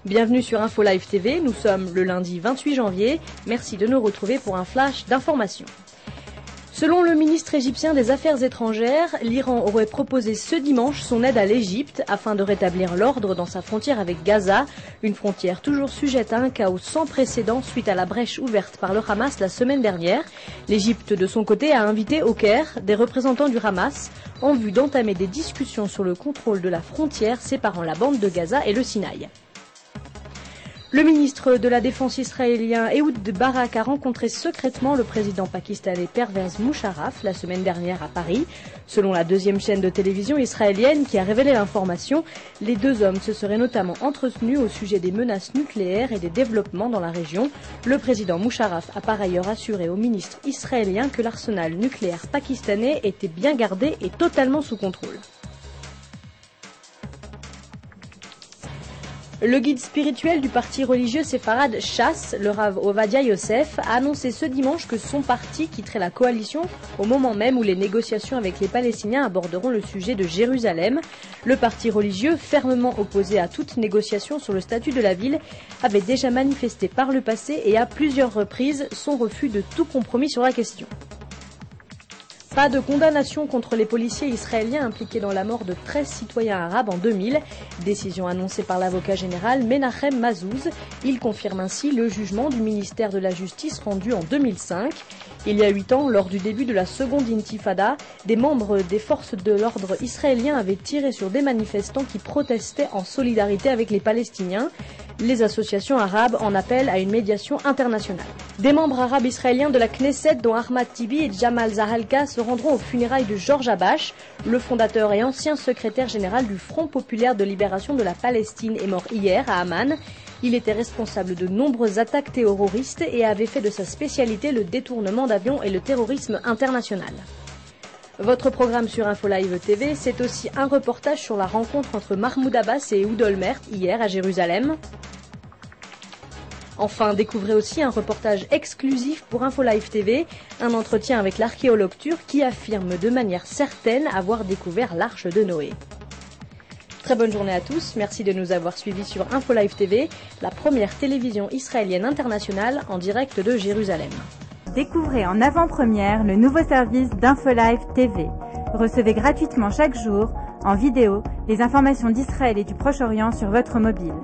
Bienvenue sur Info Live TV, nous sommes le lundi 28 janvier. Merci de nous retrouver pour un flash d'informations. Selon le ministre égyptien des Affaires étrangères, l'Iran aurait proposé ce dimanche son aide à l'Égypte afin de rétablir l'ordre dans sa frontière avec Gaza, une frontière toujours sujette à un chaos sans précédent suite à la brèche ouverte par le Hamas la semaine dernière. L'Égypte, de son côté, a invité au Caire des représentants du Hamas en vue d'entamer des discussions sur le contrôle de la frontière séparant la bande de Gaza et le Sinaï. Le ministre de la Défense israélien Ehud Barak a rencontré secrètement le président pakistanais Pervez Musharraf la semaine dernière à Paris. Selon la deuxième chaîne de télévision israélienne qui a révélé l'information, les deux hommes se seraient notamment entretenus au sujet des menaces nucléaires et des développements dans la région. Le président Musharraf a par ailleurs assuré au ministre israélien que l'arsenal nucléaire pakistanais était bien gardé et totalement sous contrôle. Le guide spirituel du parti religieux séfarade Chasse, le Rav Ovadia Yosef, a annoncé ce dimanche que son parti quitterait la coalition au moment même où les négociations avec les Palestiniens aborderont le sujet de Jérusalem. Le parti religieux, fermement opposé à toute négociation sur le statut de la ville, avait déjà manifesté par le passé et à plusieurs reprises son refus de tout compromis sur la question. Pas de condamnation contre les policiers israéliens impliqués dans la mort de 13 citoyens arabes en 2000. Décision annoncée par l'avocat général Menachem Mazouz. Il confirme ainsi le jugement du ministère de la Justice rendu en 2005. Il y a 8 ans, lors du début de la seconde intifada, des membres des forces de l'ordre israéliens avaient tiré sur des manifestants qui protestaient en solidarité avec les Palestiniens. Les associations arabes en appellent à une médiation internationale. Des membres arabes israéliens de la Knesset, dont Ahmad Tibi et Jamal Zahalka, se rendront aux funérailles de Georges Habash. Le fondateur et ancien secrétaire général du Front populaire de libération de la Palestine est mort hier à Amman. Il était responsable de nombreuses attaques terroristes et avait fait de sa spécialité le détournement d'avions et le terrorisme international. Votre programme sur Info Live TV, c'est aussi un reportage sur la rencontre entre Mahmoud Abbas et Ehud Olmert hier à Jérusalem. Enfin, découvrez aussi un reportage exclusif pour Info Live TV, un entretien avec l'archéologue turc qui affirme de manière certaine avoir découvert l'arche de Noé. Très bonne journée à tous, merci de nous avoir suivis sur Info Live TV, la première télévision israélienne internationale en direct de Jérusalem. Découvrez en avant-première le nouveau service d'InfoLive TV. Recevez gratuitement chaque jour, en vidéo, les informations d'Israël et du Proche-Orient sur votre mobile.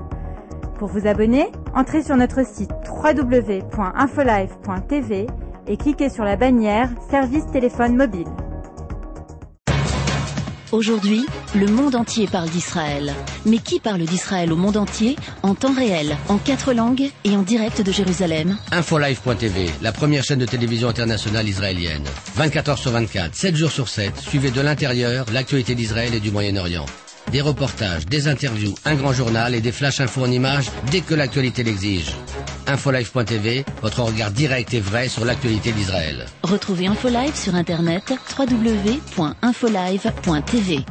Pour vous abonner, entrez sur notre site www.infolive.tv et cliquez sur la bannière Service téléphone mobile. Aujourd'hui, le monde entier parle d'Israël. Mais qui parle d'Israël au monde entier, en temps réel, en 4 langues et en direct de Jérusalem? Infolive.tv, la première chaîne de télévision internationale israélienne. 24 heures sur 24, 7 jours sur 7, suivez de l'intérieur l'actualité d'Israël et du Moyen-Orient. Des reportages, des interviews, un grand journal et des flash infos en images dès que l'actualité l'exige. Infolive.tv, votre regard direct et vrai sur l'actualité d'Israël. Retrouvez InfoLive sur internet www.infolive.tv.